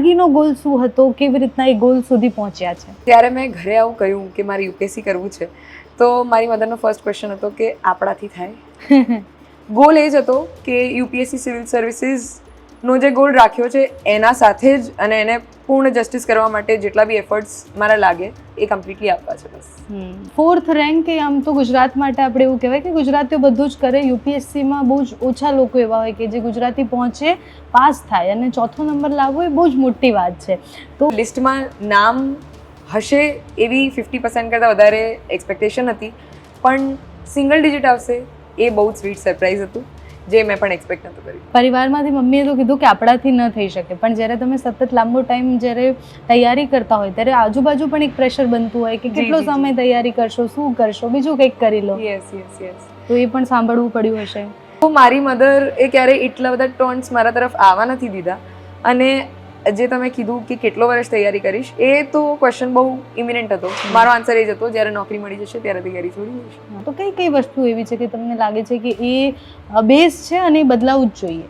માર્ગીનો goal શું હતો, કેવી રીતના એ ગોલ સુધી પહોંચ્યા છે? ત્યારે મેં ઘરે આવું કહ્યું કે મારે યુપીએસસી કરવું છે તો મારી મધરનો ફર્સ્ટ ક્વેશ્ચન હતો કે આપણાથી થાય. ગોલ એ જ હતો કે યુપીએસસી સિવિલ સર્વિસીસનો જે ગોલ રાખ્યો છે એના સાથે જ અને એને પૂર્ણ જસ્ટિસ કરવા માટે જેટલા બી એફર્ટ્સ મારા લાગે એ કમ્પ્લીટલી આપવા છે બસ. 4th રેન્ક એ આમ તો ગુજરાત માટે આપણે એવું કહેવાય કે ગુજરાતીઓ બધું જ કરે, યુપીએસસીમાં બહુ જ ઓછા લોકો એવા હોય કે જે ગુજરાતી પહોંચે, પાસ થાય, અને 4થો નંબર લાવવો એ બહુ જ મોટી વાત છે. તો લિસ્ટમાં નામ હશે એવી 50% કરતાં વધારે એક્સપેક્ટેશન હતી, પણ સિંગલ ડિજિટ આવશે એ બહુ જ સ્વીટ સરપ્રાઈઝ હતું જે મેં પણ એક્સપેક્ટ નહોતું કર્યું. પરિવારમાંથી મમ્મીએ તો કીધું કે આપણાથી ન થઈ શકે, પણ જ્યારે તમે સતત લાંબો ટાઈમ જ્યારે તૈયારી કરતા હોય ત્યારે આજુબાજુ પણ એક પ્રેશર બનતું હોય કે કેટલો સમય તૈયારી કરશો, શું કરશો, બીજું કંઈક કરી લો. Yes yes yes. તો એ પણ સાંભળવું પડ્યું હશે. તો મારી મધર એ ક્યારેય એટલા બધા ટોન્સ મારા તરફ આવવા નથી દીધા, અને જે તમે કીધું કે કેટલો વર્ષ તૈયારી કરીશ એ તો ક્વેશ્ચન બહુ ઇમિનેન્ટ હતો. મારો આન્સર એ જ હતો જ્યારે નોકરી મળી જશે ત્યારે તૈયારી છોડી દઈશ. તો કઈ કઈ વસ્તુ એવી છે કે તમને લાગે છે કે એ બેઝ છે અને એ બદલાવવું જ જોઈએ?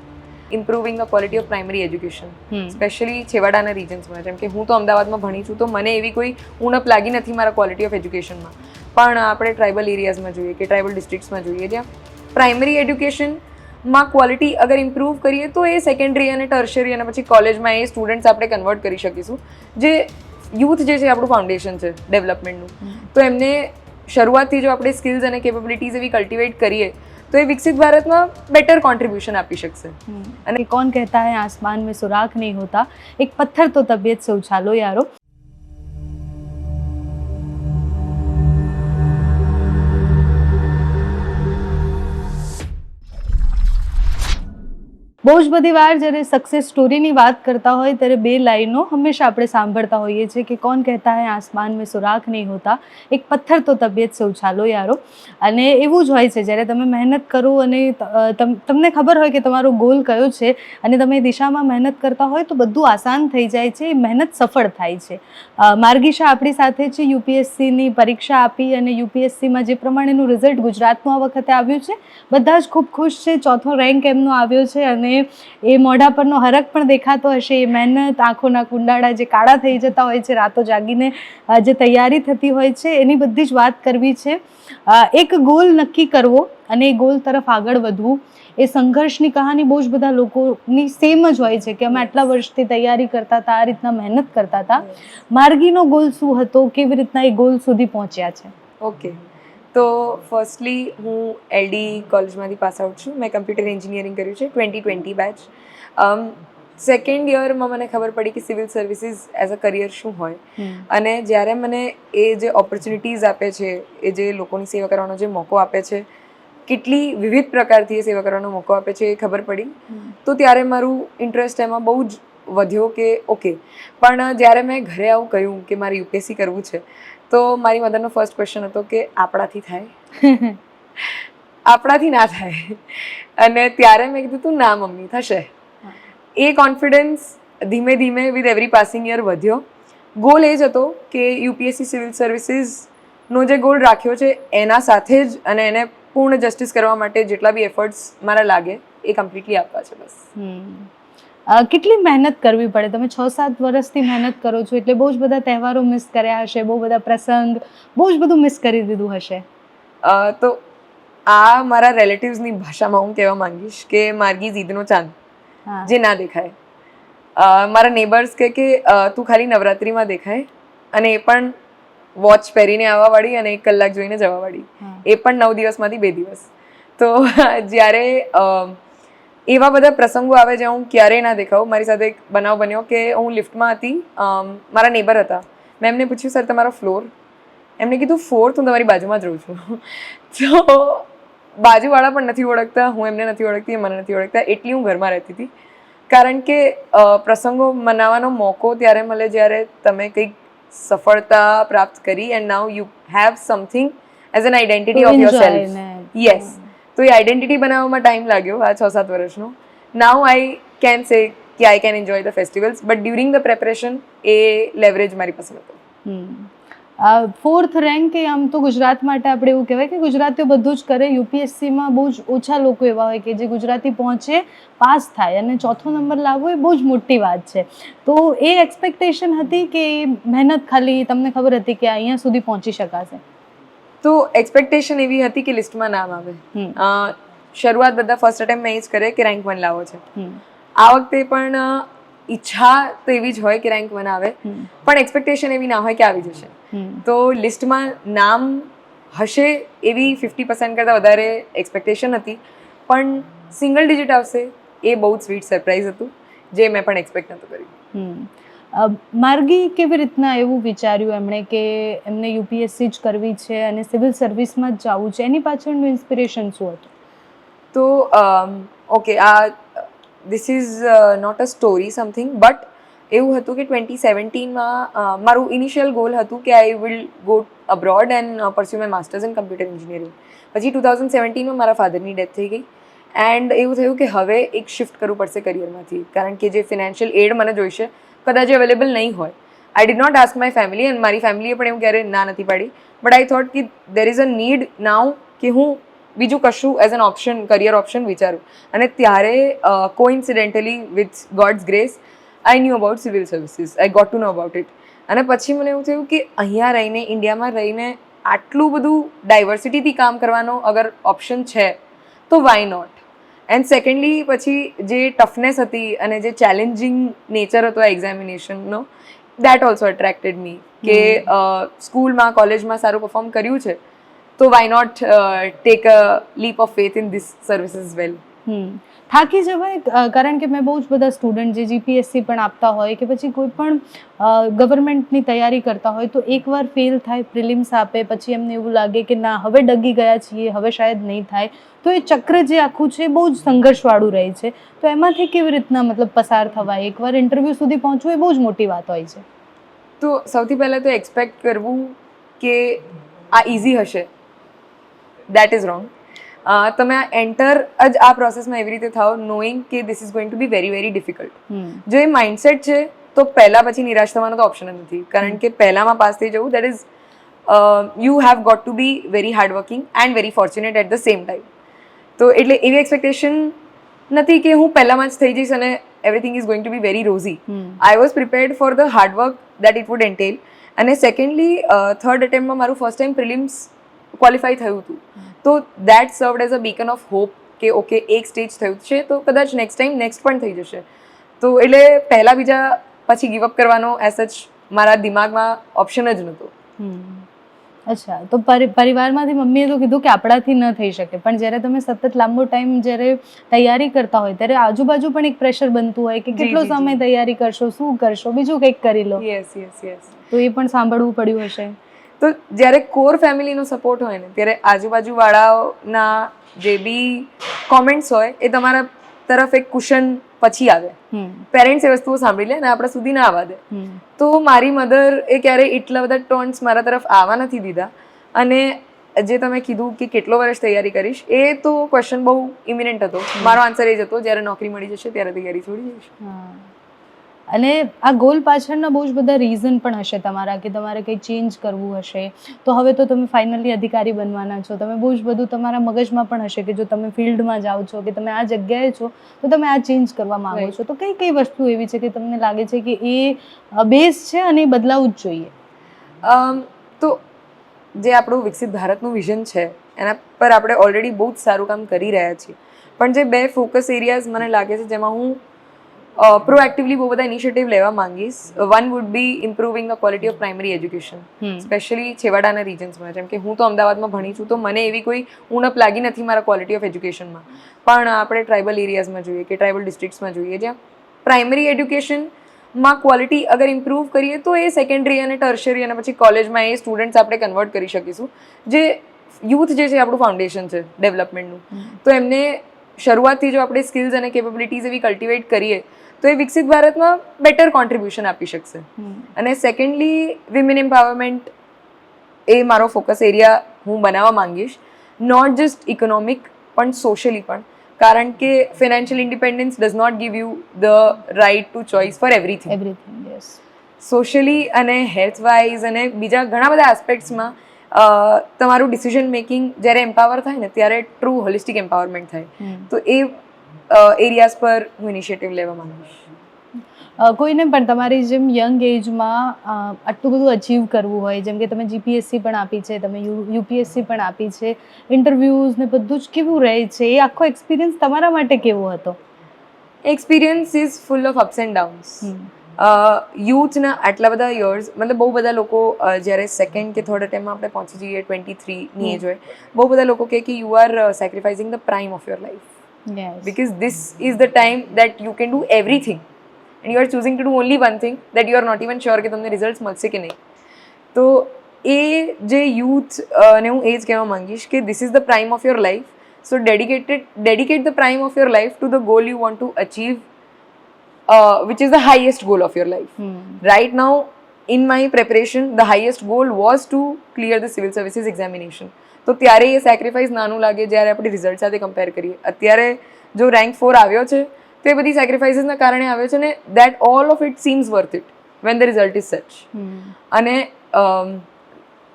Improving the quality of primary education, specially છેવાડાના રીજન્સમાં. જેમ કે હું તો અમદાવાદમાં ભણી છું તો મને એવી કોઈ ઉણપ લાગી નથી મારા ક્વોલિટી ઓફ એજ્યુકેશનમાં, પણ આપણે ટ્રાઇબલ એરિયાઝમાં જોઈએ કે ટ્રાઇબલ ડિસ્ટ્રિક્ટ્સમાં જોઈએ જ્યાં પ્રાઇમરી એજ્યુકેશનમાં ક્વોલિટી અગર ઇમ્પ્રૂવ કરીએ તો એ સેકન્ડરી અને ટર્શરી અને પછી કોલેજમાં એ સ્ટુડન્ટ્સ આપણે કન્વર્ટ કરી શકીશું. જે યુથ જે છે આપણું ફાઉન્ડેશન છે ડેવલપમેન્ટનું, તો એમને શરૂઆતથી જો આપણે સ્કિલ્સ અને કેપેબિલિટીઝ એવી કલ્ટિવેટ કરીએ તો એ વિકસિત ભારતમાં બેટર કોન્ટ્રીબ્યુશન આપી શકશે. અને કોણ કહેતા હૈ આસમાન में सुराख नहीं होता, एक पत्थर तो तबीयत से उछालो यारो. બહુ જ બધી વાર જ્યારે સક્સેસ સ્ટોરીની વાત કરતા હોય ત્યારે બે લાઈનો હંમેશા આપણે સાંભળતા હોઈએ છીએ કે કોણ કહેતા હૈ આસમાન મેં સુરાખ નહીં હોતા, એક પથ્થર તો તબિયત સે ઉછાલો યારો. અને એવું જ હોય છે જ્યારે તમે મહેનત કરો અને તમને ખબર હોય કે તમારો ગોલ કયો છે અને તમે એ દિશામાં મહેનત કરતા હોય તો બધું આસાન થઈ જાય છે, મહેનત સફળ થાય છે. માર્ગીશા આપણી સાથે છે, યુપીએસસીની પરીક્ષા આપી અને યુપીએસસીમાં જે પ્રમાણેનું રિઝલ્ટ ગુજરાતનું આ વખતે આવ્યું છે, બધા જ ખૂબ ખુશ છે. 4થો રેન્ક એમનો આવ્યો છે અને એ મોઢા પરનો હરખ પણ દેખાતો હશે. એ મહેનત, આંખોના કુંડાળા જે કાળા થઈ જતા હોય છે, રાતો જાગીને જે તૈયારી થતી હોય છે, એની બધી જ વાત કરવી છે. એક ગોલ નક્કી કરવો અને એ ગોલ તરફ આગળ વધવું, એ સંઘર્ષની કહાની બહુ જ બધા લોકોની સેમ જ હોય છે કે અમે આટલા વર્ષથી તૈયારી કરતા હતા, આ રીતના મહેનત કરતા હતા. માર્ગીનો ગોલ શું હતો, કેવી રીતના એ ગોલ સુધી પહોંચ્યા છે? ઓકે, તો ફર્સ્ટલી હું એલડી કોલેજમાંથી પાસ આઉટ છું. મેં કમ્પ્યુટર એન્જિનિયરિંગ કર્યું છે 2020 બેચ. સેકન્ડ યરમાં મને ખબર પડી કે સિવિલ સર્વિસીસ એઝ અ કરિયર શું હોય, અને જ્યારે મને એ જે ઓપોર્ચ્યુનિટીઝ આપે છે, એ જે લોકોની સેવા કરવાનો જે મોકો આપે છે, કેટલી વિવિધ પ્રકારથી એ સેવા કરવાનો મોકો આપે છે એ ખબર પડી. તો ત્યારે મારું ઇન્ટરેસ્ટ એમાં બહુ જ વધ્યો કે ઓકે. પણ જ્યારે મેં ઘરે આવું કહ્યું કે મારે યુપીએસસી કરવું છે તો મારી મધરનો ફર્સ્ટ ક્વેશ્ચન હતો કે આપણાથી થાય? આપણાથી ના થાય. અને ત્યારે મેં કીધું તું ના મમ્મી, થશે. એ કોન્ફિડન્સ ધીમે ધીમે વિથ એવરી પાસિંગ યર વધ્યો. ગોલ એ જ હતો કે યુપીએસસી સિવિલ સર્વિસીસનો જે ગોલ રાખ્યો છે એના સાથે જ અને એને પૂર્ણ જસ્ટિસ કરવા માટે જેટલા બી એફર્ટ્સ મારા લાગે એ કમ્પ્લીટલી આપવા છે બસ. કેટલી મહેનત કરવી પડે? તમે 6-7 વર્ષથી મહેનત કરો છો એટલે બહુ જ બધા તહેવારો મિસ કર્યા હશે, બહુ બધા પ્રસંગ, બહુ જ બધું મિસ કરી દીધું હશે. તો આ મારા રિલેટિવ્સની ભાષામાં હું કહેવા માંગીશ કે માર્ગી ઈદનો ચાંદ જે ના દેખાય. મારા નેબર્સ કે તું ખાલી નવરાત્રિમાં દેખાય, અને એ પણ વોચ પહેરીને આવવાવાળી અને 1 કલાક જોઈને જવાવાળી, એ પણ 9 દિવસમાંથી 2 દિવસ. તો જ્યારે એવા બધા પ્રસંગો આવે જ્યાં હું ક્યારેય ના દેખાઉં. મારી સાથે એક બનાવ બન્યો કે હું લિફ્ટમાં હતી, મારા નેબર હતા. મેં એમને પૂછ્યું સર તમારો ફ્લોર? એમને કીધું 4th, હું તમારી બાજુમાં જ રહું છું. તો બાજુવાળા પણ નથી ઓળખતા, હું એમને નથી ઓળખતી, એ મને નથી ઓળખતા, એટલી હું ઘરમાં રહેતી હતી. કારણ કે પ્રસંગો મનાવવાનો મોકો ત્યારે મળે જ્યારે તમે કંઈક સફળતા પ્રાપ્ત કરી and now you have something as an identity of your self. Yes. તો એ આઈડેન્ટિટી બનાવવામાં ટાઈમ લાગ્યો આ 6-7 વર્ષનો. નાઉ આઈ કેન સે કે I can enjoy the festivals, but during the preparation a leverage મારી પાસે હતો. 4th રેન્ક એ આમ તો ગુજરાત માટે આપણે એવું કહેવાય કે ગુજરાતીઓ બધું જ કરે. યુપીએસસીમાં બહુ જ ઓછા લોકો એવા હોય કે જે ગુજરાતી પહોંચે, પાસ થાય, અને 4થો નંબર લાવવો એ બહુ જ મોટી વાત છે. તો એ એક્સપેક્ટેશન હતી કે મહેનત ખાલી તમને ખબર હતી કે અહીંયા સુધી પહોંચી શકાશે? તો એક્સપેક્ટેશન એવી હતી કે લિસ્ટમાં નામ આવે. શરૂઆત બધા ફર્સ્ટ અટેમ્પ મેં જ કરે કે રેન્ક 1 લાવો છે. આ વખતે પણ ઈચ્છા તો એવી જ હોય કે રેન્ક 1 આવે, પણ એક્સપેક્ટેશન એવી ના હોય કે આવી જશે. તો લિસ્ટમાં નામ હશે એવી 50% કરતાં વધારે એક્સપેક્ટેશન હતી, પણ સિંગલ ડિજિટ આવશે એ બહુ જ સ્વીટ સરપ્રાઈઝ હતું, જે મેં પણ એક્સપેક્ટ નહોતું કર્યું. માર્ગી કેવી રીતના એવું વિચાર્યું એમણે કે એમને યુપીએસસી જ કરવી છે અને સિવિલ સર્વિસમાં જ જવું છે? એની પાછળનું ઇન્સ્પિરેશન શું હતું? તો okay, this is not a story something, but એવું હતું કે 2017માં મારું ઇનિશિયલ ગોલ હતું કે I will go abroad and pursue my masters in computer engineering. પછી 2017માં મારા ફાધરની ડેથ થઈ ગઈ, એન્ડ એવું થયું કે હવે એક શિફ્ટ કરવું પડશે કરિયરમાંથી, કારણ કે જે ફિનાન્શિયલ એડ મને જોઈશે કદાચ અવેલેબલ નહીં હોય. I did not ask my family, અને મારી ફેમિલીએ પણ એવું ક્યારે ના નથી પાડી, બટ આઈ થોટ કે દેર ઇઝ અ નીડ નાઉ કે હું બીજું કશું as an option, career option વિચારું. અને ત્યારે coincidentally with God's grace I knew about civil services, I got to know about it. અને પછી મને એવું થયું કે અહીંયા રહીને, ઇન્ડિયામાં રહીને આટલું બધું ડાયવર્સિટીથી કામ કરવાનો અગર ઓપ્શન છે તો વાય નોટ. એન્ડ સેકન્ડલી પછી જે ટફનેસ હતી અને જે ચેલેન્જિંગ નેચર હતો આ એક્ઝામિનેશનનો, દેટ ઓલ્સો અટ્રેક્ટેડ મી કે સ્કૂલમાં, કોલેજમાં સારું પરફોર્મ કર્યું છે તો why not take a leap of faith in this service as well. થાકી જવાય, કારણ કે મેં બહુ જ બધા સ્ટુડન્ટ જે જીપીએસસી પણ આપતા હોય કે પછી કોઈ પણ ગવર્મેન્ટની તૈયારી કરતા હોય તો એકવાર ફેલ થાય, પ્રિલિમ્સ આપે, પછી એમને એવું લાગે કે ના હવે ડગી ગયા છીએ, હવે શાયદ નહીં થાય. તો એ ચક્ર જે આખું છે બહુ જ સંઘર્ષવાળું રહે છે. તો એમાંથી કેવી રીતના મતલબ પસાર થવાય? એકવાર ઇન્ટરવ્યૂ સુધી પહોંચવું એ બહુ જ મોટી વાત હોય છે. તો સૌથી પહેલાં તો એક્સપેક્ટ કરવું કે આ ઇઝી હશે, દેટ ઇઝ રોંગ. તમે એન્ટર જ આ પ્રોસેસમાં એવી રીતે થાઓ નોઈંગ કે this is going to be very very difficult. જો એ માઇન્ડસેટ છે તો પહેલાં પછી નિરાશ થવાનો તો ઓપ્શન જ નથી, કારણ કે પહેલામાં પાસ થઈ જવું, that is you have got to be very hardworking and very fortunate at the same time. તો એટલે એવી એક્સપેક્ટેશન નથી કે હું પહેલામાં જ થઈ જઈશ અને everything is going to be very rosy. I was prepared for the hard work that it would entail. અને સેકન્ડલી થર્ડ એટેમ્પમાં મારું ફર્સ્ટ ટાઈમ પ્રિલિમ્સ ક્વોલિફાઈ થયું હતું, તો that સર્વડ as a beacon of hope કે ઓકે એક સ્ટેજ થયું છે તો કદાચ નેક્સ્ટ ટાઈમ નેક્સ્ટ પણ થઈ જશે. તો એટલે પહેલાં બીજા પછી ગીવઅપ કરવાનો એઝ સચ મારા દિમાગમાં ઓપ્શન જ નહોતો. અચ્છા, તો પરિવારમાંથી મમ્મીએ તો કીધું કે આપણાથી ન થઈ શકે, પણ જ્યારે તમે સતત લાંબો ટાઈમ જ્યારે તૈયારી કરતા હોય ત્યારે આજુબાજુ પણ એક પ્રેશર બનતું હોય કે કેટલો સમય તૈયારી કરશો, શું કરશો, બીજું કંઈક કરી લો. Yes yes yes. તો એ પણ સાંભળવું પડ્યું હશે. તો જ્યારે કોર ફેમિલીનો સપોર્ટ હોય ને ત્યારે આજુબાજુવાળાઓના જે બી કોમેન્ટ્સ હોય એ તમારા તરફ એક કુશન પછી આવે. પેરેન્ટ્સ એ વસ્તુઓ સાંભળી લે અને આપણા સુધી ના આવવા દે. તો મારી મધર એ ક્યારેય એટલા બધા ટોન્ટ્સ મારા તરફ આવવા નથી દીધા. અને જે તમે કીધું કે કેટલો વર્ષ તૈયારી કરીશ, એ તો ક્વેશ્ચન બહુ ઇમિનેન્ટ હતો. મારો આન્સર એ જ હતો, જ્યારે નોકરી મળી જશે ત્યારે તૈયારી છોડી દઈશ. અને આ ગોલ પાછળના બહુ જ બધા રીઝન પણ હશે તમારા, કે તમારે કંઈ ચેન્જ કરવું હશે. તો હવે તો તમે ફાઇનલી અધિકારી બનવાના છો, તમે બહુ જ બધું તમારા મગજમાં પણ હશે કે જો તમે ફિલ્ડમાં જાઓ છો, કે તમે આ જગ્યાએ છો તો તમે આ ચેન્જ કરવા માંગો છો. તો કઈ કઈ વસ્તુ એવી છે કે તમને લાગે છે કે એ બેઝ છે અને એ બદલાવવું જ જોઈએ? તો જે આપણું વિકસિત ભારતનું વિઝન છે એના પર આપણે ઓલરેડી બહુ જ સારું કામ કરી રહ્યા છીએ, પણ જે બે ફોકસ એરિયાઝ મને લાગે છે જેમાં હું પ્રોએક્ટિવલી બહુ બધા ઇનિશિયેટિવ લેવા માંગીશ. One would be improving the quality of primary education, specially છેવાડાના રીજન્સમાં. જેમ કે હું તો અમદાવાદમાં ભણી છું, તો મને એવી કોઈ ઉણપ લાગી નથી મારા ક્વોલિટી ઓફ એજ્યુકેશનમાં. પણ આપણે ટ્રાઇબલ એરિયાઝમાં જોઈએ કે ટ્રાઇબલ ડિસ્ટ્રિક્ટ્સમાં જોઈએ, જ્યાં પ્રાઇમરી એજ્યુકેશનમાં ક્વોલિટી અગર ઇમ્પ્રૂવ કરીએ તો એ સેકન્ડરી અને ટર્શરી અને પછી કોલેજમાં એ સ્ટુડન્ટ્સ આપણે કન્વર્ટ કરી શકીશું. જે યુથ જે છે આપણું ફાઉન્ડેશન છે ડેવલપમેન્ટનું, તો એમને શરૂઆતથી જો આપણે સ્કિલ્સ અને કેપેબિલિટીઝ એવી કલ્ટિવેટ કરીએ તો એ વિકસિત ભારતમાં બેટર કોન્ટ્રીબ્યુશન આપી શકશે. અને સેકન્ડલી વિમેન એમ્પાવરમેન્ટ એ મારો ફોકસ એરિયા હું બનાવવા માંગીશ, નોટ જસ્ટ ઇકોનોમિક પણ સોશિયલી પણ, કારણ કે financial independence does not give you the right to choice for everything. Yes. Socially અને હેલ્થ વાઇઝ અને બીજા ઘણા બધા એસ્પેક્ટ્સમાં તમારું ડિસિઝન મેકિંગ જ્યારે એમ્પાવર થાય ને ત્યારે ટ્રુ હોલિસ્ટિક એમ્પાવરમેન્ટ થાય. તો એ એરિયાઝ પર હું ઇનિશિયેટિવ લેવા માંગીશ. કોઈને પણ તમારી જેમ યંગ એજમાં આટલું બધું અચીવ કરવું હોય, જેમ કે તમે જીપીએસસી પણ આપી છે, તમે યુપીએસસી પણ આપી છે, ઇન્ટરવ્યૂઝ ને બધું જ કેવું રહે છે, એ આખો એક્સપિરિયન્સ તમારા માટે કેવો હતો? Experience is full of ups and downs. યુથના આટલા બધા યર્સ, મતલબ બહુ બધા લોકો જ્યારે સેકન્ડ કે થર્ડ અટેમ્પમાં આપણે પહોંચી જઈએ 23ની એજ હોય, બહુ બધા લોકો કહે કે you are sacrificing the prime of your life, because this is the time that you can do everything and you are choosing to do only one thing that you are not even sure કે તમને result મળશે કે નહીં. તો એ જે youth ને હું એ જ કહેવા માંગીશ કે this is the prime of your life, so dedicate the prime of your life to the goal you want to achieve, which is the highest goal of your life. Right now in my preparation the highest goal was to clear the civil services examination. તો ત્યારે એ sacrifice નાનું લાગે જ્યારે આપણે result સાથે compare કરીએ. અત્યારે જો રેન્ક 4 આવ્યો છે તો એ બધી સેક્રિફાઈસીસના કારણે આવ્યો છે ને that all of it seems worth it when the result is સચ. અને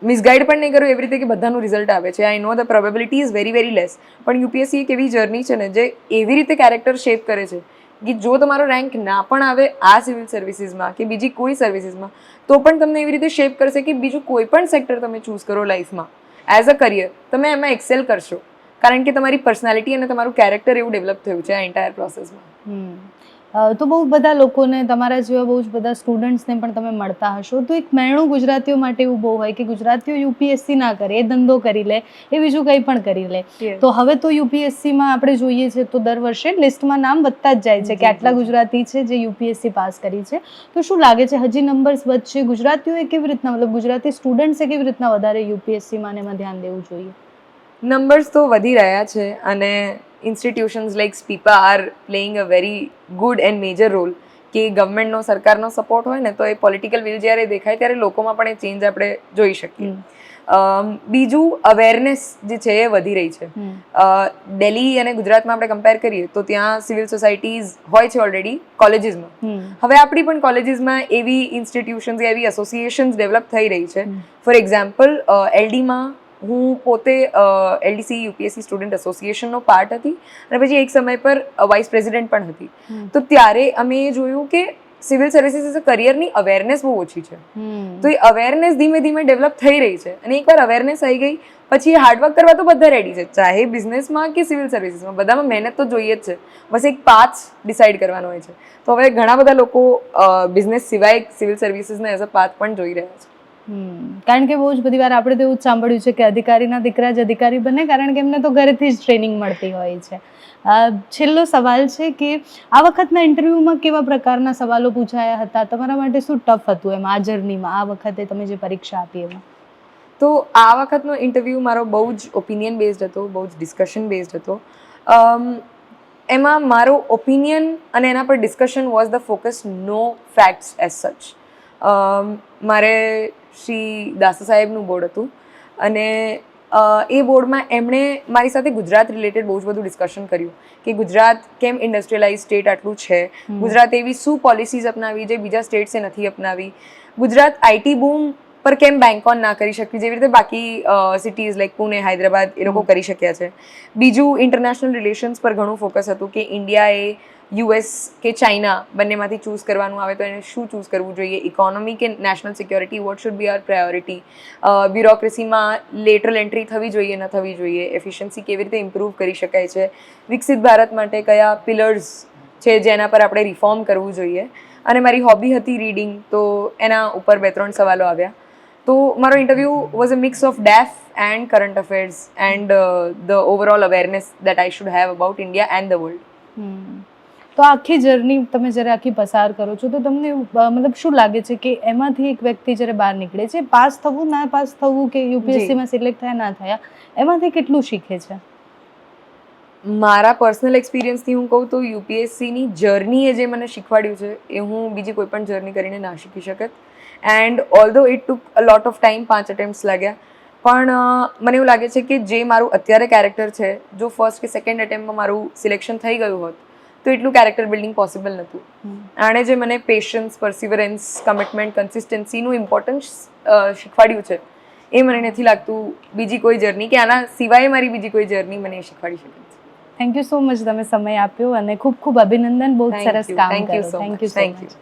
મિસગાઈડ પણ નહીં કરું એવી રીતે કે બધાનું રિઝલ્ટ આવે છે. I know the probability is very very less, પણ યુપીએસસી એક એવી જર્ની છે ને જે એવી રીતે કેરેક્ટર શેપ કરે છે કે જો તમારો રેન્ક ના પણ આવે આ સિવિલ સર્વિસીસમાં કે બીજી કોઈ સર્વિસીસમાં, તો પણ તમને એવી રીતે શેપ કરશે કે બીજું કોઈ પણ સેક્ટર તમે ચૂઝ કરો લાઈફમાં એઝ અ કરિયર, તમે એમાં એક્સેલ કરશો, કારણ કે તમારી પર્સનાલિટી અને તમારું કેરેક્ટર એવું ડેવલપ થયું છે આ એન્ટાયર પ્રોસેસમાં. તો બહુ બધા લોકોને, તમારા જેવા બહુ જ બધા સ્ટુડન્ટ્સને પણ તમે મળતા હશો, તો એક મેણું ગુજરાતીઓ માટે એવું બહુ હોય કે ગુજરાતીઓ યુપીએસસી ના કરે, એ ધંધો કરી લે, એ બીજું કંઈ પણ કરી લે. તો હવે તો યુપીએસસીમાં આપણે જોઈએ છે તો દર વર્ષે લિસ્ટમાં નામ વધતા જ જાય છે કે આટલા ગુજરાતી છે જે યુપીએસસી પાસ કરી છે. તો શું લાગે છે હજી નંબર્સ વધશે? ગુજરાતીઓએ કેવી રીતના, મતલબ ગુજરાતી સ્ટુડન્ટ્સે કેવી રીતના વધારે યુપીએસસીમાં એમાં ધ્યાન દેવું જોઈએ? નંબર્સ તો વધી રહ્યા છે અને institutions like SPIPA are playing a very good and major role. કે ગવર્મેન્ટનો, સરકારનો સપોર્ટ હોય ને તો એ પોલિટિકલ વિલ જ્યારે દેખાય ત્યારે લોકોમાં પણ એ ચેન્જ આપણે જોઈ શકીએ. બીજું અવેરનેસ જે છે એ વધી રહી છે. દિલ્હી અને ગુજરાતમાં આપણે કમ્પેર કરીએ તો ત્યાં સિવિલ સોસાયટીઝ હોય છે ઓલરેડી કોલેજીસમાં. હવે આપણી પણ કોલેજીસમાં એવી ઇન્સ્ટિટ્યુશન્સ, એવી એસોસિએશન્સ ડેવલપ થઈ રહી છે. ફોર એક્ઝામ્પલ એલડીમાં હું પોતે એલડીસી યુપીએસસી સ્ટુડન્ટ એસોસિએશનનો પાર્ટ હતી અને પછી એક સમય પર વાઇસ પ્રેસિડેન્ટ પણ હતી. તો ત્યારે અમે જોયું કે સિવિલ સર્વિસીસ એઝ અ કરિયરની અવેરનેસ બહુ ઓછી છે. તો એ અવેરનેસ ધીમે ધીમે ડેવલપ થઈ રહી છે અને એકવાર અવેરનેસ આવી ગઈ પછી હાર્ડવર્ક કરવા તો બધા રેડી છે, ચાહે બિઝનેસમાં કે સિવિલ સર્વિસીસમાં, બધામાં મહેનત તો જોઈએ જ છે. બસ એક પાથ ડિસાઇડ કરવાનો હોય છે. તો હવે ઘણા બધા લોકો બિઝનેસ સિવાય સિવિલ સર્વિસીસને એઝ અ પાથ પણ જોઈ રહ્યા છે. કારણ કે બહુ જ બધી વાર આપણે તો એવું જ સાંભળ્યું છે કે અધિકારીના દીકરા જ અધિકારી બને, કારણ કે એમને તો ઘરેથી જ ટ્રેનિંગ મળતી હોય છે. છેલ્લો સવાલ છે કે આ વખતના ઇન્ટરવ્યૂમાં કેવા પ્રકારના સવાલો પૂછાયા હતા? તમારા માટે શું ટફ હતું એમ આ જર્નીમાં, આ વખતે તમે જે પરીક્ષા આપી એમાં? તો આ વખતનો ઇન્ટરવ્યૂ મારો બહુ જ ઓપિનિયન બેઝડ હતો, બહુ જ ડિસ્કશન બેઝડ હતો. એમાં મારો ઓપિનિયન અને એના પર discussion was the focus, no facts as such. મારે શ્રી દાસા સાહેબનું બોર્ડ હતું અને એ બોર્ડમાં એમણે મારી સાથે ગુજરાત રિલેટેડ બહુ જ બધું ડિસ્કશન કર્યું કે ગુજરાત કેમ ઇન્ડસ્ટ્રીયલાઇઝ સ્ટેટ આટલું છે, ગુજરાત એવી શું પોલિસીઝ અપનાવી જે બીજા સ્ટેટ્સે નથી અપનાવી, ગુજરાત આઈટી બૂમ પર કેમ બેંક ઓન ના કરી શકી જેવી રીતે બાકી સિટીઝ લાઈક પુણે, હૈદરાબાદ એ લોકો કરી શક્યા છે. બીજું ઇન્ટરનેશનલ રિલેશન્સ પર ઘણું ફોકસ હતું કે ઇન્ડિયાએ યુએસ કે ચાઇના બંનેમાંથી ચૂઝ કરવાનું આવે તો એને શું ચૂઝ કરવું જોઈએ, ઇકોનોમી કે national security, what should be our priority, બ્યુરોક્રેસીમાં લેટરલ એન્ટ્રી થવી જોઈએ ન થવી જોઈએ, એફિશિયન્સી કેવી રીતે ઇમ્પ્રૂવ કરી શકાય છે, વિકસિત ભારત માટે કયા પિલર્સ છે જેના પર આપણે રિફોર્મ કરવું જોઈએ. અને મારી હોબી હતી રીડિંગ, તો એના ઉપર 2-3 સવાલો આવ્યા. તો મારો interview was a mix of deaf end current affairs and the overall awareness that I should have about India and the world. તો આખી જર્ની તમે જ્યારે આખી પસાર કરો છો તો તમને મતલબ શું લાગે છે કે એમાંથી એક વ્યક્તિ જ્યારે બહાર નીકળે છે, પાસ થવું, ના પાસ થવું કે યુપીએસસીમાં સિલેક્ટ થયા ના થયા, એમાંથી કેટલું શીખે છે? મારા પર્સનલ એક્સપિરિયન્સથી હું કહું તો યુપીએસસીની જર્નીએ જે મને શીખવાડ્યું છે એ હું બીજી કોઈ પણ જર્ની કરીને ના શીખી શકત. And although it took a lot of time, 5 attempts લાગ્યા, પણ મને એવું લાગે છે કે જે મારું અત્યારે કેરેક્ટર છે, જો ફર્સ્ટ કે સેકન્ડ એટેમ્પમાં મારું સિલેક્શન થઈ ગયું હોત તો એટલું કેરેક્ટર બિલ્ડિંગ પોસિબલ નહોતું. આણે જે મને પેશન્સ, પરસિવરન્સ, કમિટમેન્ટ, કન્સિસ્ટન્સીનું ઇમ્પોર્ટન્સ શીખવાડ્યું છે એ મને નથી લાગતું બીજી કોઈ જર્ની કે આના સિવાય મારી બીજી કોઈ જર્ની મને શીખવાડી શકે છે. થેન્ક યુ સો મચ, તમે સમય આપ્યો અને ખૂબ ખૂબ અભિનંદન, બહુ સરસ કામ કર્યું. Thank you so much.